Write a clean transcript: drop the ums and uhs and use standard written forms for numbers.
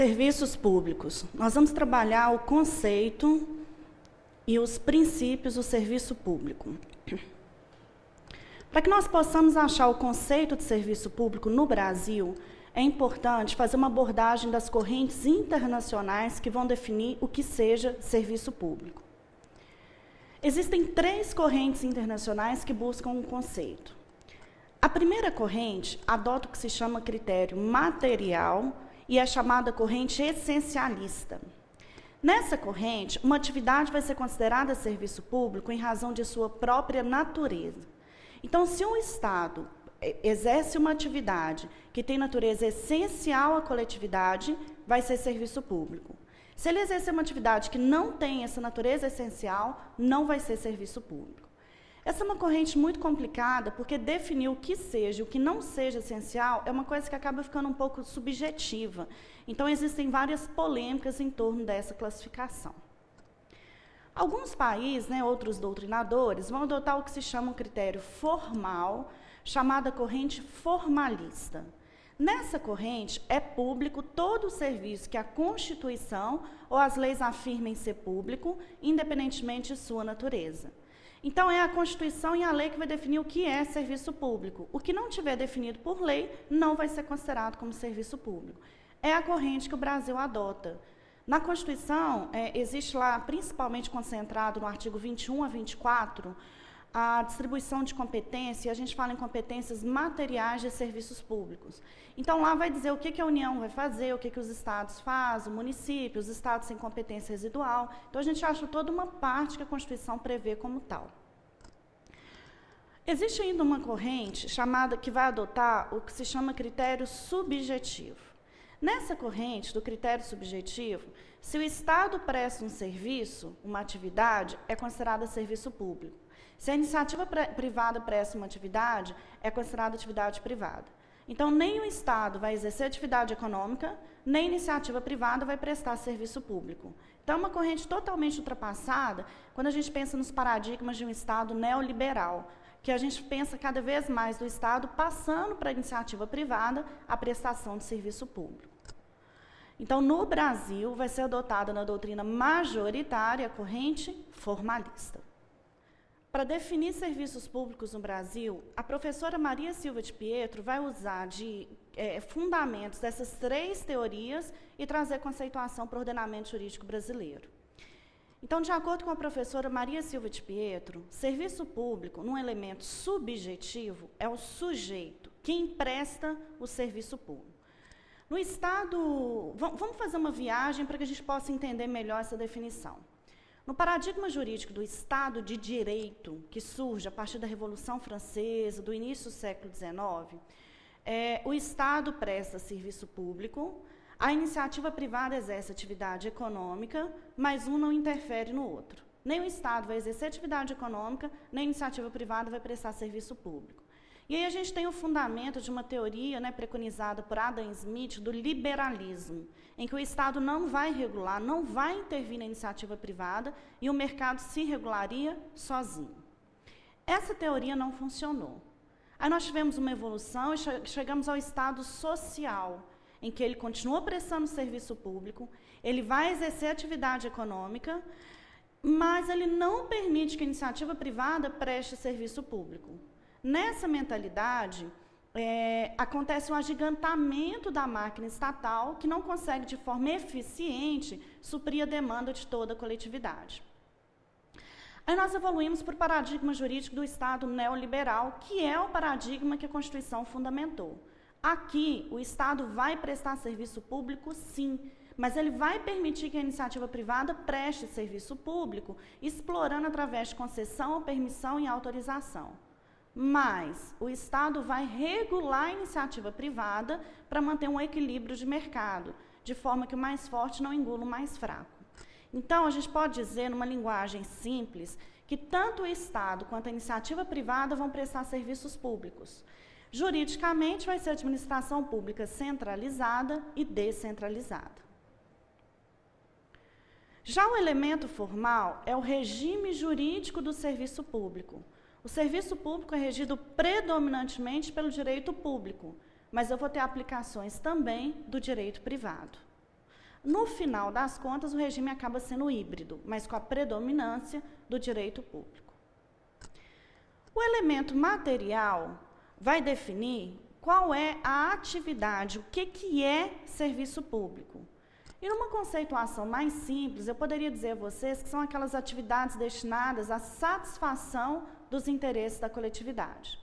Serviços públicos. Nós vamos trabalhar o conceito e os princípios do serviço público. Para que nós possamos achar o conceito de serviço público no Brasil, é importante fazer uma abordagem das correntes internacionais que vão definir o que seja serviço público. Existem 3 correntes internacionais que buscam um conceito. A primeira corrente adota o que se chama critério material e é chamada corrente essencialista. Nessa corrente, uma atividade vai ser considerada serviço público em razão de sua própria natureza. Então, se um Estado exerce uma atividade que tem natureza essencial à coletividade, vai ser serviço público. Se ele exercer uma atividade que não tem essa natureza essencial, não vai ser serviço público. Essa é uma corrente muito complicada, porque definir o que seja e o que não seja essencial é uma coisa que acaba ficando um pouco subjetiva. Então, existem várias polêmicas em torno dessa classificação. Alguns países, outros doutrinadores, vão adotar o que se chama um critério formal, chamada corrente formalista. Nessa corrente, é público todo o serviço que a Constituição ou as leis afirmem ser público, independentemente de sua natureza. Então, é a Constituição e a lei que vai definir o que é serviço público. O que não tiver definido por lei, não vai ser considerado como serviço público. É a corrente que o Brasil adota. Na Constituição, existe lá, principalmente concentrado no artigo 21 a 24, a distribuição de competência, e a gente fala em competências materiais de serviços públicos. Então, lá vai dizer o que a União vai fazer, o que os estados fazem, o município, os estados sem competência residual. Então, a gente acha toda uma parte que a Constituição prevê como tal. Existe ainda uma corrente que vai adotar o que se chama critério subjetivo. Nessa corrente do critério subjetivo, se o Estado presta um serviço, uma atividade, é considerada serviço público. Se a iniciativa privada presta uma atividade, é considerada atividade privada. Então, nem o Estado vai exercer atividade econômica, nem a iniciativa privada vai prestar serviço público. Então, é uma corrente totalmente ultrapassada quando a gente pensa nos paradigmas de um Estado neoliberal, que a gente pensa cada vez mais do Estado passando para a iniciativa privada a prestação de serviço público. Então, no Brasil, vai ser adotada na doutrina majoritária a corrente formalista. Para definir serviços públicos no Brasil, a professora Maria Silva de Pietro vai usar de fundamentos dessas 3 teorias e trazer conceituação para o ordenamento jurídico brasileiro. Então, de acordo com a professora Maria Silva de Pietro, serviço público, num elemento subjetivo, é o sujeito, quem presta o serviço público. No Estado, vamos fazer uma viagem para que a gente possa entender melhor essa definição. No paradigma jurídico do Estado de Direito, que surge a partir da Revolução Francesa, do início do século XIX, o Estado presta serviço público, a iniciativa privada exerce atividade econômica, mas um não interfere no outro. Nem o Estado vai exercer atividade econômica, nem a iniciativa privada vai prestar serviço público. E aí a gente tem o fundamento de uma teoria preconizada por Adam Smith do liberalismo, em que o Estado não vai regular, não vai intervir na iniciativa privada e o mercado se regularia sozinho. Essa teoria não funcionou. Aí nós tivemos uma evolução e chegamos ao Estado social, em que ele continua prestando serviço público, ele vai exercer atividade econômica, mas ele não permite que a iniciativa privada preste serviço público. Nessa mentalidade, acontece um agigantamento da máquina estatal que não consegue, de forma eficiente, suprir a demanda de toda a coletividade. Aí nós evoluímos para o paradigma jurídico do Estado neoliberal, que é o paradigma que a Constituição fundamentou. Aqui, o Estado vai prestar serviço público, sim, mas ele vai permitir que a iniciativa privada preste serviço público, explorando através de concessão, permissão e autorização. Mas o Estado vai regular a iniciativa privada para manter um equilíbrio de mercado, de forma que o mais forte não engula o mais fraco. Então, a gente pode dizer, numa linguagem simples, que tanto o Estado quanto a iniciativa privada vão prestar serviços públicos. Juridicamente, vai ser administração pública centralizada e descentralizada. Já o elemento formal é o regime jurídico do serviço público. O serviço público é regido predominantemente pelo direito público, mas eu vou ter aplicações também do direito privado. No final das contas, o regime acaba sendo híbrido, mas com a predominância do direito público. O elemento material vai definir qual é a atividade, o que é serviço público. E numa conceituação mais simples, eu poderia dizer a vocês que são aquelas atividades destinadas à satisfação dos interesses da coletividade.